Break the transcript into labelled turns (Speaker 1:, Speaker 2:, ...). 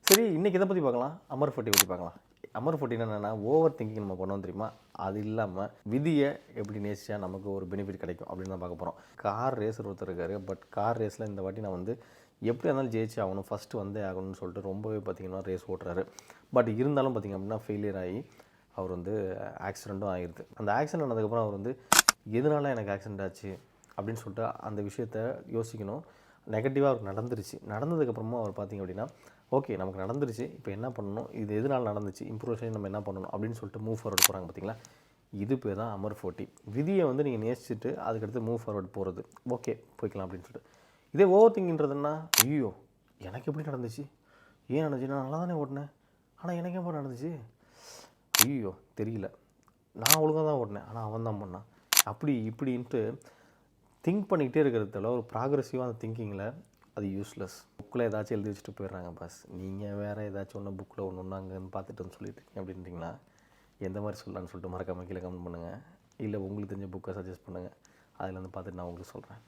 Speaker 1: சரி, இன்றைக்கி இதை பற்றி பார்க்கலாம். அமர் ஃபோர்ட்டி பற்றி பார்க்கலாம். அமர் ஃபோர்ட்டி என்னென்னா, ஓவர் திங்கிங் நம்ம பண்ணோம் தெரியுமா? அது இல்லாமல் விதியை எப்படி நேசிச்சா நமக்கு ஒரு பெனிஃபிட் கிடைக்கும் அப்படின்னு தான் பார்க்க போகிறோம். கார் ரேஸர் ஒருத்தர் இருக்கார். பட் கார் ரேஸில் இந்த வாட்டி நான் வந்து எப்படி இருந்தாலும் ஜெயிச்சு ஆகணும், ஃபஸ்ட்டு வந்தே ஆகணும்னு சொல்லிட்டு ரொம்பவே பார்த்திங்கன்னா ரேஸ் ஓட்டுறாரு. பட் இருந்தாலும் பார்த்திங்க அப்படின்னா ஃபெயிலியர் ஆகி அவர் வந்து ஆக்சிடெண்ட்டும் ஆகிடுது. அந்த ஆக்சிடெண்ட் ஆனதுக்கப்புறம் அவர் வந்து எதனால எனக்கு ஆக்சிடெண்ட் ஆச்சு அப்படின்னு சொல்லிட்டு அந்த விஷயத்த யோசிக்கணும். நெகட்டிவாக அவருக்கு நடந்துருச்சு. நடந்ததுக்கப்புறமா அவர் பார்த்திங்க அப்படின்னா ஓகே நமக்கு நடந்துருச்சு, இப்போ என்ன பண்ணணும், இது எதனால் நடந்துச்சு, இம்ப்ரூவேஷன் நம்ம என்ன பண்ணணும் அப்படின்னு சொல்லிட்டு மூவ் ஃபார்வர்ட் போகிறாங்க பார்த்தீங்களா. இது பேர் தான் அமர் ஃபோர்ட்டி. விதியை வந்து நீங்கள் நேசிச்சுட்டு அதுக்கடுத்து மூவ் ஃபார்வர்ட் போகிறது, ஓகே போய்க்கலாம் அப்படின்னு சொல்லிட்டு. இதே ஓவர் திங்கின்றதுன்னா, ஐயோ எனக்கு எப்படி நடந்துச்சு, ஏன் நடந்துச்சு, நான் நல்லா தானே ஓட்டினேன், ஆனால் எனக்கு எப்போ நடந்துச்சு, ஐயோ தெரியல, நான் ஒழுங்காக தான் ஓட்டினேன் ஆனால் அவன் தான் பண்ணான், அப்படி இப்படின்ட்டு திங்க் பண்ணிக்கிட்டே இருக்கிறதால ஒரு ப்ராக்ரெசிவாக அந்த திங்கிங்கில் அது யூஸ்லெஸ். புக்கில் ஏதாச்சும் எழுதி வச்சுட்டு போயிடுறாங்க பாஸ். நீங்கள் வேறு ஏதாச்சும் ஒன்று புக்கில் ஒன்று அங்கேன்னு பார்த்துட்டு சொல்லிட்டு இருக்கீங்க அப்படின்றீங்களா? எந்த மாதிரி சொல்லலான்னு சொல்லிட்டு மறக்காமல் கீழே கமெண்ட் பண்ணுங்கள். இல்லை உங்களுக்கு தெரிஞ்ச புக்கை சஜஸ்ட் பண்ணுங்கள். அதில் வந்து பார்த்துட்டு நான் உங்களுக்கு சொல்கிறேன்.